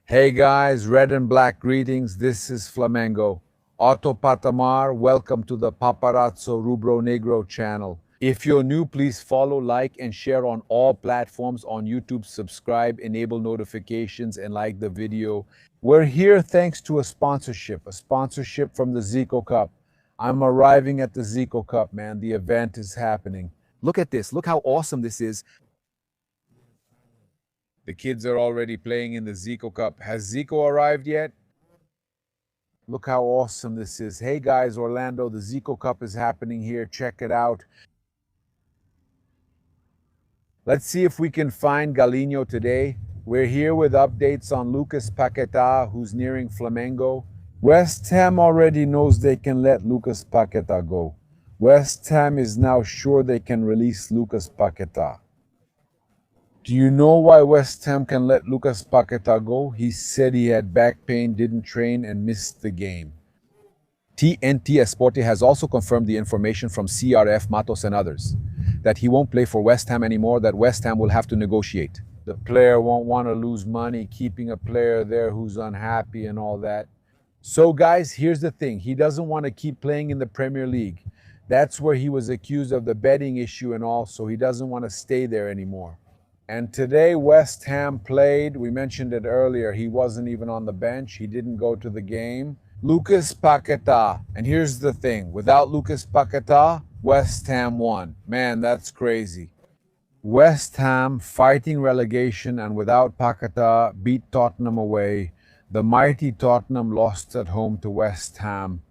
Hey guys, red and black greetings. This is Flamengo. Otto Patamar, welcome to the Paparazzo Rubro-Negro channel. If you're new, please follow, like, and share on all platforms. On YouTube, subscribe, enable notifications, and like the video. We're here thanks to a sponsorship from the Zico Cup. I'm arriving at the Zico Cup, man. The event is happening. Look at this. Look how awesome this is. The kids are already playing in the Zico Cup. Has Zico arrived yet? Look how awesome this is. Hey guys, Orlando, the Zico Cup is happening here. Check it out. Let's see if we can find Galinho today. We're here with updates on Lucas Paquetá, who's nearing Flamengo. West Ham already knows they can let Lucas Paquetá go. West Ham is now sure they can release Lucas Paquetá. Do you know why West Ham can let Lucas Paquetá go? He said he had back pain, didn't train, and missed the game. TNT Esporte has also confirmed the information from CRF, Matos, and others, that he won't play for West Ham anymore, that West Ham will have to negotiate. The player won't want to lose money keeping a player there who's unhappy and all that. So guys, here's the thing. He doesn't want to keep playing in the Premier League. That's where he was accused of the betting issue and all, so he doesn't want to stay there anymore. And today West Ham played. We mentioned it earlier. He wasn't even on the bench. He didn't go to the game. Lucas Paquetá. And here's the thing. Without Lucas Paquetá, West Ham won. Man, that's crazy. West Ham fighting relegation and without Paquetá beat Tottenham away. The mighty Tottenham lost at home to West Ham.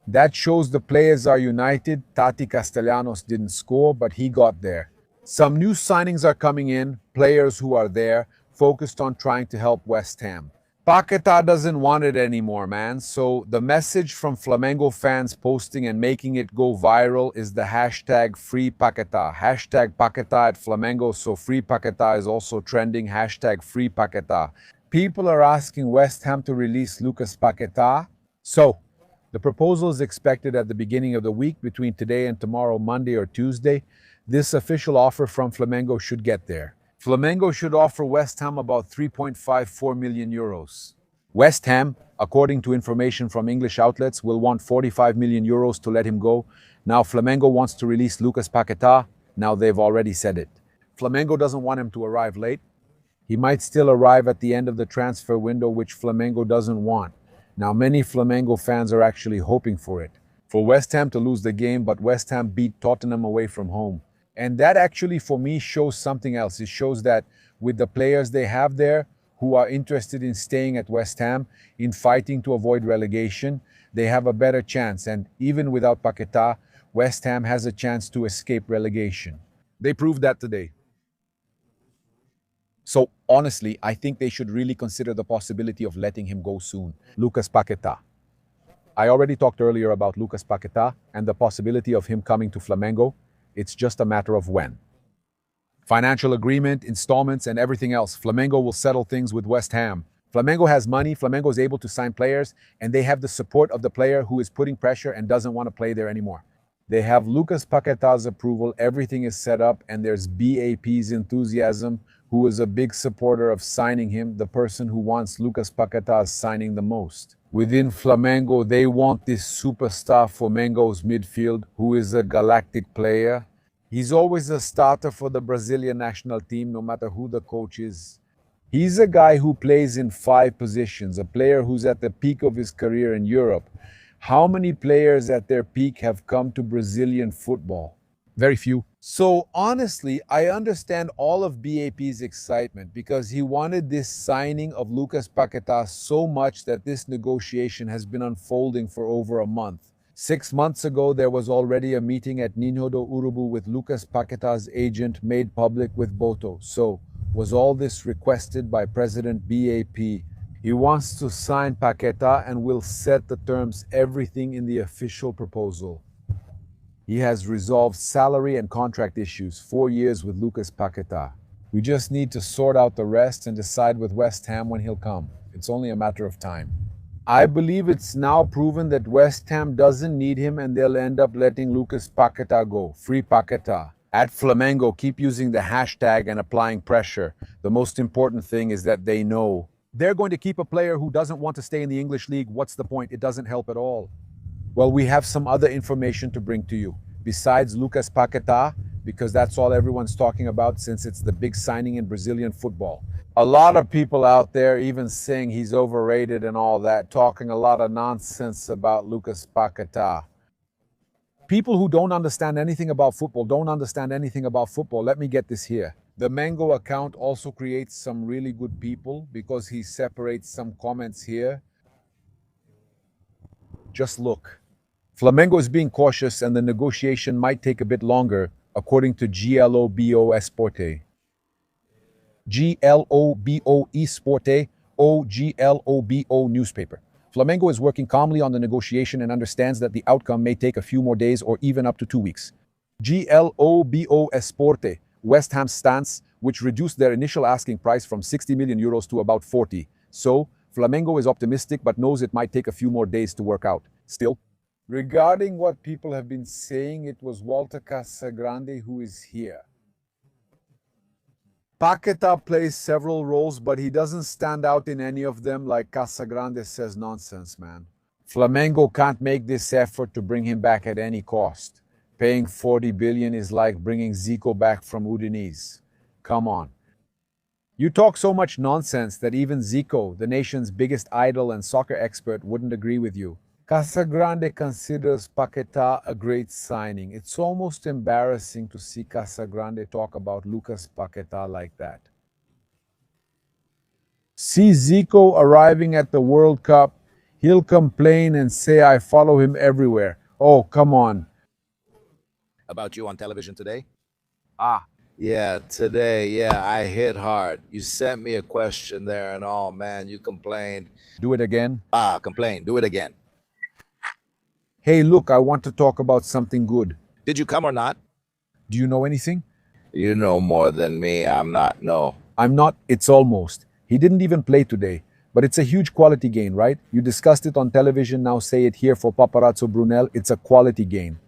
That shows the players are united. Tati Castellanos didn't score, but he got there. Some new signings are coming in, players who are there, focused on trying to help West Ham. Paquetá doesn't want it anymore, man. So the message from Flamengo fans posting and making it go viral is the hashtag Free Paquetá. Hashtag Paquetá at Flamengo, so Free Paquetá is also trending. Hashtag Free Paquetá. People are asking West Ham to release Lucas Paquetá. So the proposal is expected at the beginning of the week, between today and tomorrow, Monday or Tuesday. This official offer from Flamengo should get there. Flamengo should offer West Ham about 3.54 million euros. West Ham, according to information from English outlets, will want 45 million euros to let him go. Now Flamengo wants to release Lucas Paquetá. Now they've already said it. Flamengo doesn't want him to arrive late. He might still arrive at the end of the transfer window, which Flamengo doesn't want. Now many Flamengo fans are actually hoping for it. For West Ham to lose the game, but West Ham beat Tottenham away from home. And that actually, for me, shows something else. It shows that with the players they have there who are interested in staying at West Ham, in fighting to avoid relegation, they have a better chance. And even without Paquetá, West Ham has a chance to escape relegation. They proved that today. So honestly, I think they should really consider the possibility of letting him go soon. Lucas Paquetá. I already talked earlier about Lucas Paquetá and the possibility of him coming to Flamengo. It's just a matter of when. Financial agreement, installments, and everything else. Flamengo will settle things with West Ham. Flamengo has money, Flamengo is able to sign players, and they have the support of the player who is putting pressure and doesn't want to play there anymore. They have Lucas Paquetá's approval, everything is set up, and there's BAP's enthusiasm, who is a big supporter of signing him, the person who wants Lucas Paquetá signing the most. Within Flamengo, they want this superstar Flamengo's midfield, who is a galactic player. He's always a starter for the Brazilian national team, no matter who the coach is. He's a guy who plays in 5 positions, a player who's at the peak of his career in Europe. How many players at their peak have come to Brazilian football? Very few. So honestly, I understand all of BAP's excitement because he wanted this signing of Lucas Paquetá so much that this negotiation has been unfolding for over a month. 6 months ago, there was already a meeting at Ninho do Urubu with Lucas Paquetá's agent made public with Boto. So was all this requested by President BAP? He wants to sign Paquetá and will set the terms, everything in the official proposal. He has resolved salary and contract issues, 4 years with Lucas Paquetá. We just need to sort out the rest and decide with West Ham when he'll come. It's only a matter of time. I believe it's now proven that West Ham doesn't need him and they'll end up letting Lucas Paquetá go. Free Paquetá. At Flamengo, keep using the hashtag and applying pressure. The most important thing is that they know They're going to keep a player who doesn't want to stay in the English league. What's the point? It doesn't help at all. Well, we have some other information to bring to you. Besides Lucas Paquetá, because that's all everyone's talking about since it's the big signing in Brazilian football. A lot of people out there even saying he's overrated and all that, talking a lot of nonsense about Lucas Paquetá. People who don't understand anything about football don't understand anything about football. Let me get this here. The Mango account also creates some really good people because he separates some comments here. Just look. Flamengo is being cautious and the negotiation might take a bit longer, according to Globo Esporte. Globo Esporte, Globo newspaper. Flamengo is working calmly on the negotiation and understands that the outcome may take a few more days or even up to 2 weeks. Globo Esporte, West Ham's stance, which reduced their initial asking price from 60 million euros to about 40. So, Flamengo is optimistic but knows it might take a few more days to work out. Still, regarding what people have been saying, it was Walter Casagrande who is here. Paquetá plays several roles, but he doesn't stand out in any of them. Like Casagrande says, nonsense, man. Flamengo can't make this effort to bring him back at any cost. Paying 40 billion is like bringing Zico back from Udinese. Come on. You talk so much nonsense that even Zico, the nation's biggest idol and soccer expert, wouldn't agree with you. Casagrande considers Paquetá a great signing. It's almost embarrassing to see Casagrande talk about Lucas Paquetá like that. See Zico arriving at the World Cup, he'll complain and say I follow him everywhere. Oh, come on. About you on television today? Yeah, today, I hit hard. You sent me a question there and all, man, you complained. Do it again. Complain, do it again. Hey, look, I want to talk about something good. Did you come or not? Do you know anything? You know more than me, I'm not, no. I'm not, it's almost. He didn't even play today. But it's a huge quality gain, right? You discussed it on television, now say it here for Paparazzo Brunel. It's a quality gain.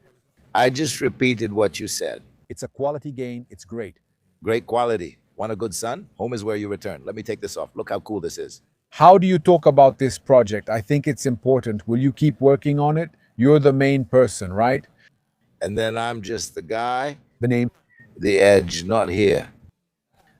I just repeated what you said. It's a quality gain, it's great. Great quality. Want a good son? Home is where you return. Let me take this off. Look how cool this is. How do you talk about this project? I think it's important. Will you keep working on it? You're the main person, right? And then I'm just the guy, The name? the edge, not here.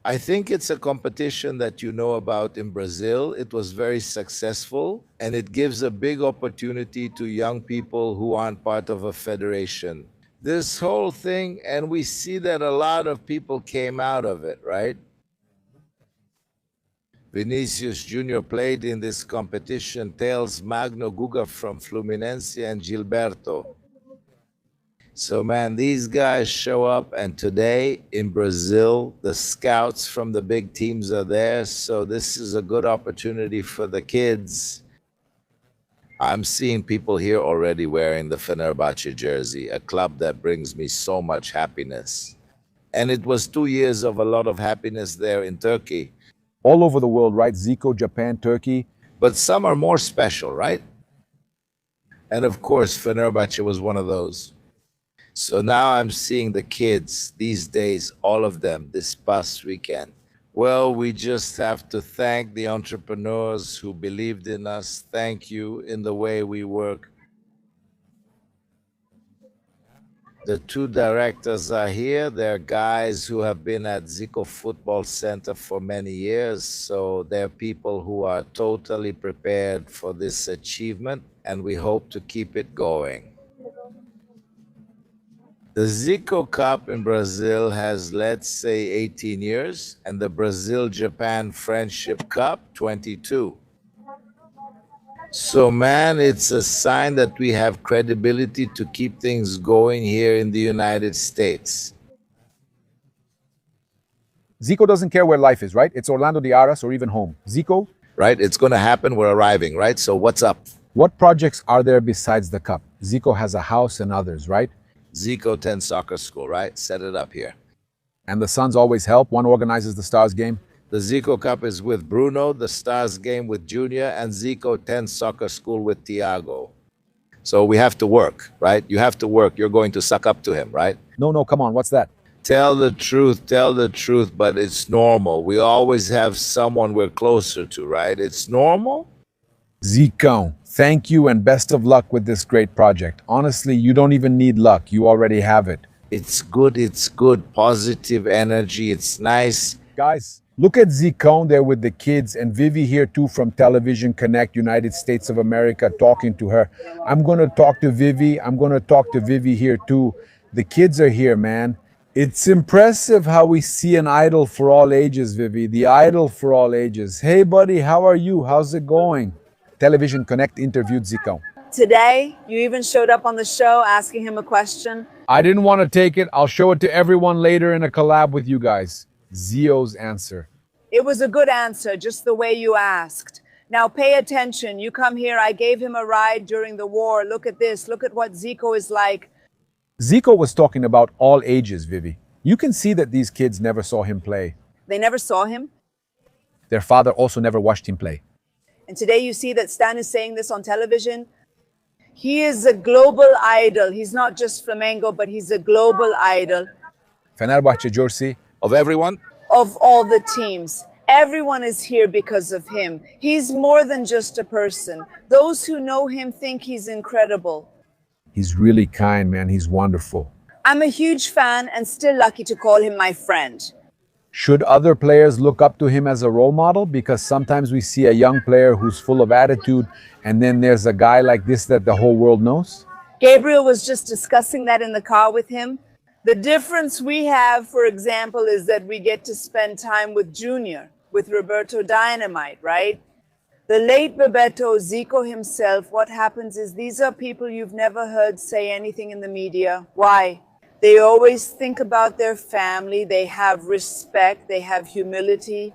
I think it's a competition that you know about in Brazil. It was very successful, and it gives a big opportunity to young people who aren't part of a federation. This whole thing, and we see that a lot of people came out of it, right? Vinicius Jr. played in this competition, tails Magno Guga from Fluminense and Gilberto. So, man, these guys show up, and today in Brazil, the scouts from the big teams are there, so this is a good opportunity for the kids. I'm seeing people here already wearing the Fenerbahce jersey, a club that brings me so much happiness. And it was 2 years of a lot of happiness there in Turkey. All over the world, right? Zico, Japan, Turkey. But some are more special, right? And of course, Fenerbahce was one of those. So now I'm seeing the kids these days, all of them, this past weekend. Well, we just have to thank the entrepreneurs who believed in us. Thank you in the way we work. The two directors are here. They're guys who have been at Zico Football Center for many years. So they're people who are totally prepared for this achievement, and we hope to keep it going. The Zico Cup in Brazil has, let's say, 18 years, and the Brazil-Japan Friendship Cup, 22. So, man, it's a sign that we have credibility to keep things going here in the United States. Zico doesn't care where life is, right? It's Orlando de Aras or even home. Zico? Right? It's going to happen. We're arriving, right? So what's up? What projects are there besides the cup? Zico has a house and others, right? Zico 10 soccer school, right? Set it up here. And the sons always help. One organizes the Stars game. The Zico Cup is with Bruno, the Stars game with Junior, and Zico 10 Soccer School with Thiago. So we have to work, right? You have to work. You're going to suck up to him, right? No, come on. What's that? tell the truth, but it's normal. We always have someone we're closer to, right? It's normal. Zicão, thank you and best of luck with this great project. Honestly, you don't even need luck, you already have it. It's good. Positive energy. It's nice. Guys, look at Zicão there with the kids and Vivi here too from Television Connect United States of America talking to her. I'm going to talk to Vivi. I'm going to talk to Vivi here too. The kids are here, man. It's impressive how we see an idol for all ages, Vivi. The idol for all ages. Hey, buddy, how are you? How's it going? Television Connect interviewed Zicão. Today, you even showed up on the show asking him a question. I didn't want to take it. I'll show it to everyone later in a collab with you guys. Zio's answer. It was a good answer, just the way you asked. Now pay attention. You come here, I gave him a ride during the war. Look at this. Look at what Zico is like. Zico was talking about all ages, Vivi. You can see that these kids never saw him play. They never saw him. Their father also never watched him play. And today you see that Stan is saying this on television. He is a global idol. He's not just Flamengo, but he's a global idol. Fenerbahçe jersey. Of everyone? Of all the teams. Everyone is here because of him. He's more than just a person. Those who know him think he's incredible. He's really kind, man. He's wonderful. I'm a huge fan and still lucky to call him my friend. Should other players look up to him as a role model? Because sometimes we see a young player who's full of attitude, and then there's a guy like this that the whole world knows. Gabriel was just discussing that in the car with him. The difference we have, for example, is that we get to spend time with Junior, with Roberto Dynamite, right? The late Bebeto, Zico himself, what happens is these are people you've never heard say anything in the media. Why? They always think about their family, they have respect, they have humility.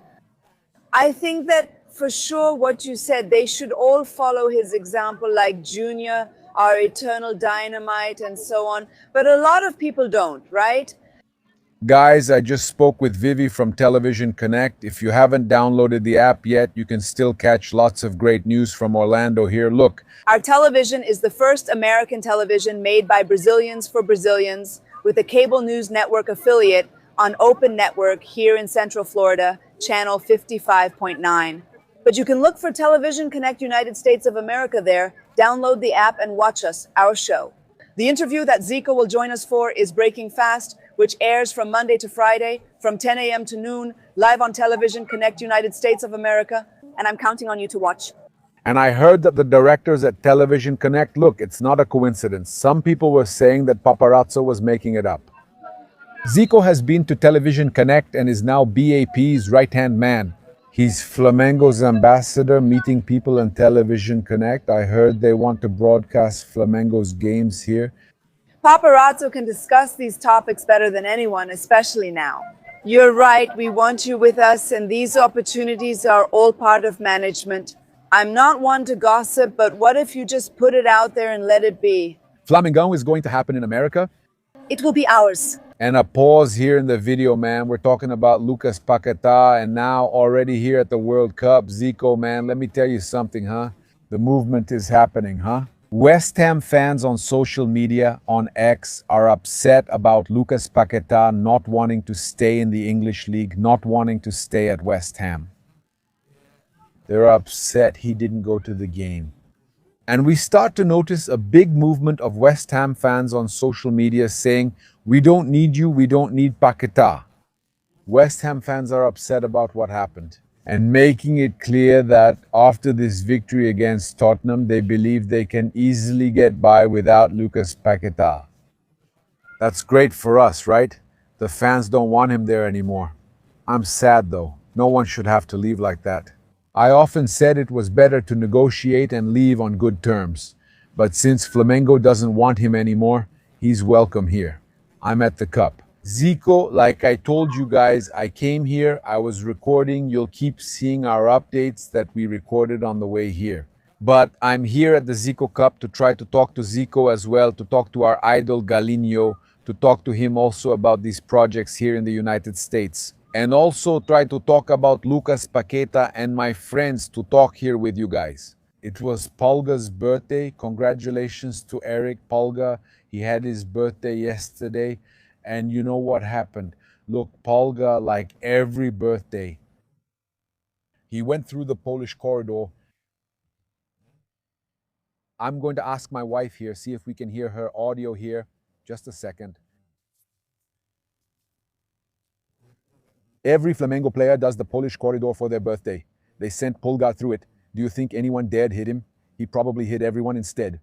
I think that for sure what you said, they should all follow his example like Junior, our eternal dynamite and so on. But a lot of people don't, right? Guys, I just spoke with Vivi from Television Connect. If you haven't downloaded the app yet, you can still catch lots of great news from Orlando here. Look. Our television is the first American television made by Brazilians for Brazilians, with a cable news network affiliate on Open Network here in Central Florida, channel 55.9. But you can look for Television Connect United States of America there, download the app and watch us, our show. The interview that Zico will join us for is Breaking Fast, which airs from Monday to Friday, from 10 a.m. to noon, live on Television Connect United States of America, and I'm counting on you to watch. And I heard that the directors at Television Connect, look, it's not a coincidence. Some people were saying that Paparazzo was making it up. Zico has been to Television Connect and is now BAP's right-hand man. He's Flamengo's ambassador, meeting people on Television Connect. I heard they want to broadcast Flamengo's games here. Paparazzo can discuss these topics better than anyone, especially now. You're right, we want you with us, and these opportunities are all part of management. I'm not one to gossip, but what if you just put it out there and let it be? Flamengo is going to happen in America. It will be ours. And a pause here in the video, man. We're talking about Lucas Paquetá, and now already here at the World Cup. Zico, man, let me tell you something, huh? The movement is happening, huh? West Ham fans on social media, on X, are upset about Lucas Paquetá not wanting to stay in the English League, not wanting to stay at West Ham. They're upset he didn't go to the game. And we start to notice a big movement of West Ham fans on social media saying, we don't need you, we don't need Paquetá. West Ham fans are upset about what happened and making it clear that after this victory against Tottenham, they believe they can easily get by without Lucas Paquetá. That's great for us, right? The fans don't want him there anymore. I'm sad though. No one should have to leave like that. I often said it was better to negotiate and leave on good terms. But since Flamengo doesn't want him anymore, he's welcome here. I'm at the Cup. Zico, like I told you guys, I came here, I was recording. You'll keep seeing our updates that we recorded on the way here. But I'm here at the Zico Cup to try to talk to Zico as well, to talk to our idol Galinho, to talk to him also about these projects here in the United States. And also try to talk about Lucas Paquetá and my friends to talk here with you guys. It was Pulgar's birthday. Congratulations to Eric Pulgar. He had his birthday yesterday. And you know what happened? Look, Pulgar, like every birthday, he went through the Polish corridor. I'm going to ask my wife here, see if we can hear her audio here. Just a second. Every Flamengo player does the Polish corridor for their birthday. They sent Pulgar through it. Do you think anyone dared hit him? He probably hit everyone instead.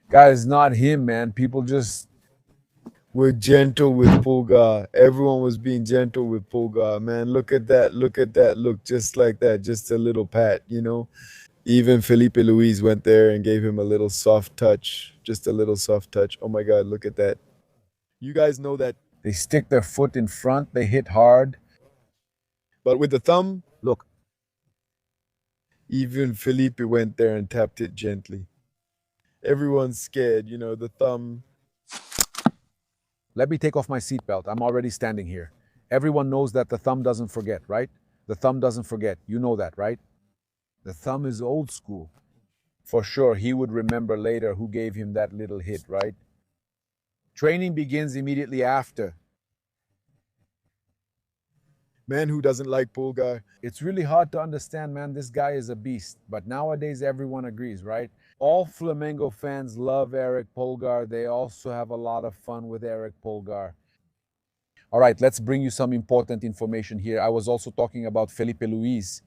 Guys, not him, man. People just were gentle with Pulgar. Everyone was being gentle with Pulgar, man. Look at that. Look at that. Look, just like that. Just a little pat, you know? Even Felipe Luis went there and gave him a little soft touch. Just a little soft touch. Oh my God, look at that. You guys know that they stick their foot in front, they hit hard. But with the thumb, look. Even Felipe went there and tapped it gently. Everyone's scared, you know, the thumb. Let me take off my seatbelt. I'm already standing here. Everyone knows that the thumb doesn't forget, right? The thumb doesn't forget. You know that, right? The thumb is old school. For sure, he would remember later who gave him that little hit, right? Training begins immediately after. Man, who doesn't like Pulgar? It's really hard to understand, man. This guy is a beast. But nowadays, everyone agrees, right? All Flamengo fans love Eric Pulgar. They also have a lot of fun with Eric Pulgar. All right, let's bring you some important information here. I was also talking about Felipe Luis.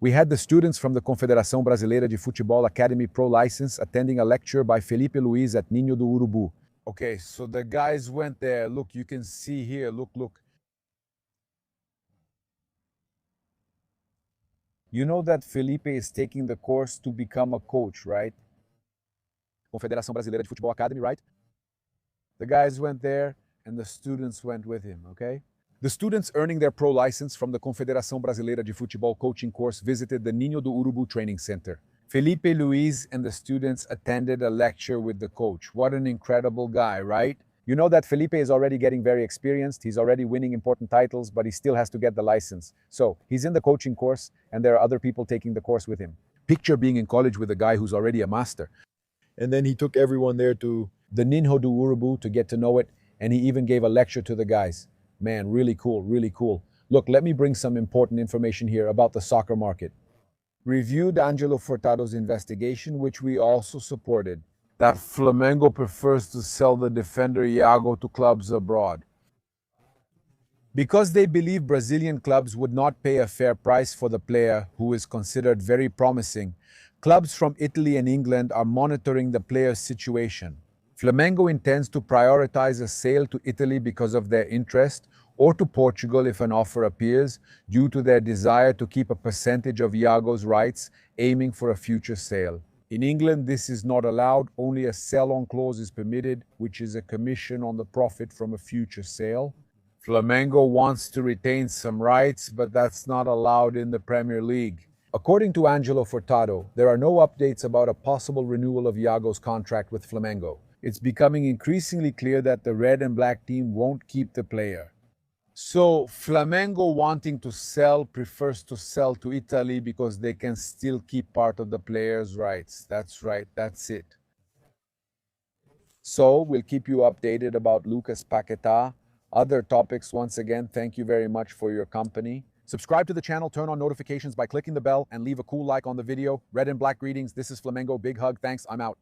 We had the students from the Confederação Brasileira de Futebol Academy Pro license attending a lecture by Felipe Luis at Ninho do Urubu. Okay, so the guys went there. Look, you can see here. Look. You know that Felipe is taking the course to become a coach, right? Confederação Brasileira de Futebol Academy, right? The guys went there and the students went with him, okay? The students earning their pro license from the Confederação Brasileira de Futebol coaching course visited the Ninho do Urubu training center. Felipe Luis and the students attended a lecture with the coach. What an incredible guy, right? You know that Felipe is already getting very experienced. He's already winning important titles, but he still has to get the license. So he's in the coaching course and there are other people taking the course with him. Picture being in college with a guy who's already a master. And then he took everyone there to the Ninho do Urubu to get to know it, and he even gave a lecture to the guys. Man, really cool, really cool. Look, let me bring some important information here about the soccer market. Reviewed Angelo Furtado's investigation, which we also supported, that Flamengo prefers to sell the defender Iago to clubs abroad. Because they believe Brazilian clubs would not pay a fair price for the player who is considered very promising, clubs from Italy and England are monitoring the player's situation. Flamengo intends to prioritize a sale to Italy because of their interest, or to Portugal if an offer appears, due to their desire to keep a percentage of Iago's rights, aiming for a future sale. In England, this is not allowed. Only a sell-on clause is permitted, which is a commission on the profit from a future sale. Flamengo wants to retain some rights, but that's not allowed in the Premier League. According to Angelo Furtado, there are no updates about a possible renewal of Iago's contract with Flamengo. It's becoming increasingly clear that the red and black team won't keep the player. So Flamengo wanting to sell prefers to sell to Italy because they can still keep part of the player's rights. That's right, that's it. So we'll keep you updated about Lucas Paquetá. Other topics, once again, thank you very much for your company. Subscribe to the channel, turn on notifications by clicking the bell, and leave a cool like on the video. Red and black greetings. This is Flamengo. Big hug. Thanks. I'm out.